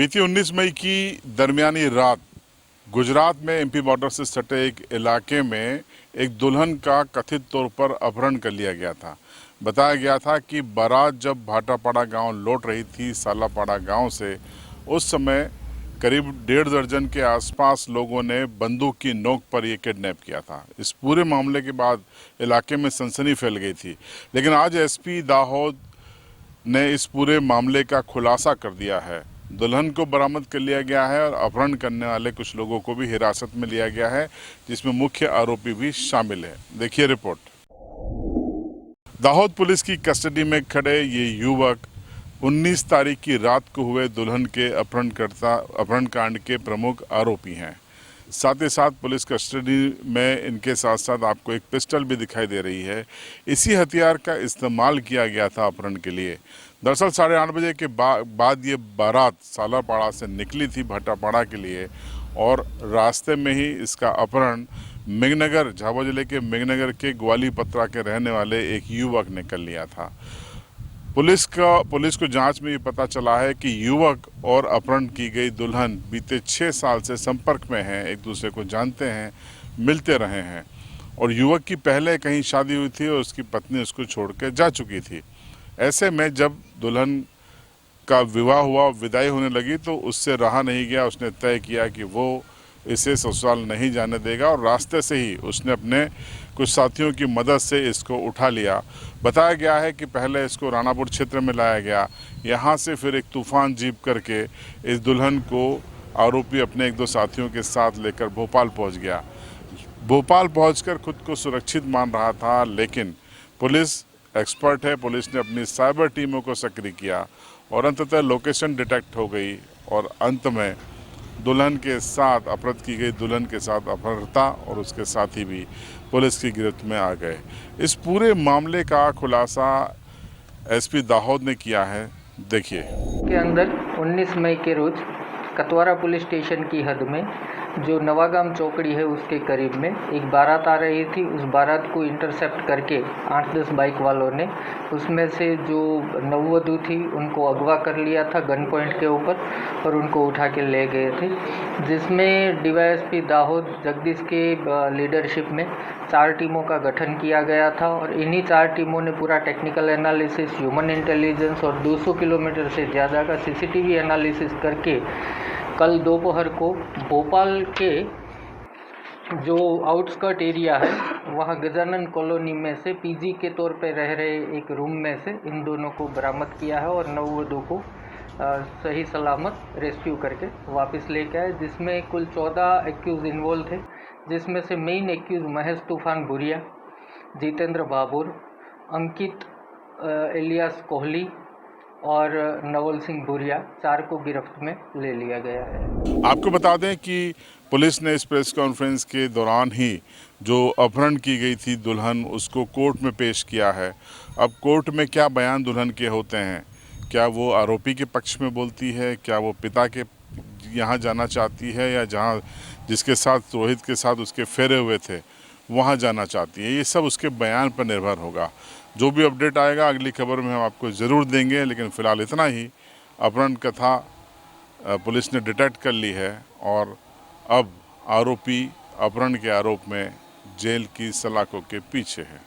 बीती 19 मई की दरमियानी रात गुजरात में एमपी बॉर्डर से सटे एक इलाके में एक दुल्हन का कथित तौर पर अपहरण कर लिया गया था। बताया गया था कि बारात जब भाटापाड़ा गांव लौट रही थी सालापाड़ा गांव से, उस समय करीब 1.5 दर्जन के आसपास लोगों ने बंदूक की नोक पर यह किडनैप किया था। इस पूरे मामले के बाद इलाके में सनसनी फैल गई थी, लेकिन आज एसपी दाहोद ने इस पूरे मामले का खुलासा कर दिया है। दुल्हन को बरामद कर लिया गया है और अपहरण करने वाले कुछ लोगों को भी हिरासत में लिया गया है, जिसमें मुख्य आरोपी भी शामिल है। देखिए रिपोर्ट। दाहोद पुलिस की कस्टडी में खड़े ये युवक 19 तारीख की रात को हुए दुल्हन के अपहरण कांड के प्रमुख आरोपी हैं। साथ ही साथ पुलिस कस्टडी में इनके साथ साथ आपको एक पिस्टल भी दिखाई दे रही है। इसी हथियार का इस्तेमाल किया गया था अपहरण के लिए। दरअसल 8:30 बजे के बाद ये बारात सालापाड़ा से निकली थी भाटापाड़ा के लिए, और रास्ते में ही इसका अपहरण मेघनगर, झाबुआ जिले के मेघनगर के ग्वाली पत्रा के रहने वाले एक युवक ने कर लिया था। पुलिस को जांच में ये पता चला है कि युवक और अपहरण की गई दुल्हन बीते 6 साल से संपर्क में हैं, एक दूसरे को जानते हैं, मिलते रहे हैं, और युवक की पहले कहीं शादी हुई थी और उसकी पत्नी उसको छोड़ के जा चुकी थी। ऐसे में जब दुल्हन का विवाह हुआ, विदाई होने लगी, तो उससे रहा नहीं गया। उसने तय किया कि वो इसे ससुराल नहीं जाने देगा, और रास्ते से ही उसने अपने कुछ साथियों की मदद से इसको उठा लिया। बताया गया है कि पहले इसको राणापुर क्षेत्र में लाया गया, यहाँ से फिर एक तूफान जीप करके इस दुल्हन को आरोपी अपने 1-2 साथियों के साथ लेकर भोपाल पहुँच गया। भोपाल पहुँचकर खुद को सुरक्षित मान रहा था, लेकिन पुलिस एक्सपर्ट है, पुलिस ने अपनी साइबर टीमों को सक्रिय किया और अंततः लोकेशन डिटेक्ट हो गई, और अंत में दुल्हन के साथ अपहृत की गई दुल्हन के साथ अपहर्ता और उसके साथी भी पुलिस की गिरफ्त में आ गए। इस पूरे मामले का खुलासा एसपी दाहोद ने किया है। देखिए। के अंदर 19 मई के रोज कतवारा पुलिस स्टेशन की हद में जो नवागाम चौकड़ी है उसके करीब में एक बारात आ रही थी। उस बारात को इंटरसेप्ट करके 8-10 बाइक वालों ने उसमें से जो नववधू थी उनको अगवा कर लिया था गन पॉइंट के ऊपर, और उनको उठा के ले गए थे, जिसमें डीवाईएसपी दाहोद जगदीश के लीडरशिप में 4 टीमों का गठन किया गया था। और इन्हीं 4 टीमों ने पूरा टेक्निकल एनालिसिस, ह्यूमन इंटेलिजेंस और 200 किलोमीटर से ज़्यादा का सीसीटीवी एनालिसिस करके कल दोपहर को भोपाल के जो आउटस्कर्ट एरिया है वहाँ गजानन कॉलोनी में से पीजी के तौर पे रह रहे एक रूम में से इन दोनों को बरामद किया है और नववधू को सही सलामत रेस्क्यू करके वापस लेके आए, जिसमें कुल 14 एक्यूज इन्वॉल्व थे, जिसमें से मेन एक्यूज महेश तूफान भूरिया, जितेंद्र बाबुर, अंकित एलियास कोहली और नवल सिंह भूरिया, 4 को गिरफ्त में ले लिया गया है। आपको बता दें कि पुलिस ने इस प्रेस कॉन्फ्रेंस के दौरान ही जो अपहरण की गई थी दुल्हन, उसको कोर्ट में पेश किया है। अब कोर्ट में क्या बयान दुल्हन के होते हैं, क्या वो आरोपी के पक्ष में बोलती है, क्या वो पिता के यहाँ जाना चाहती है, या जहाँ जिसके साथ रोहित के साथ उसके फेरे हुए थे वहाँ जाना चाहती है, ये सब उसके बयान पर निर्भर होगा। जो भी अपडेट आएगा अगली खबर में हम आपको ज़रूर देंगे, लेकिन फ़िलहाल इतना ही। अपहरण कथा पुलिस ने डिटेक्ट कर ली है, और अब आरोपी अपहरण के आरोप में जेल की सलाखों के पीछे है।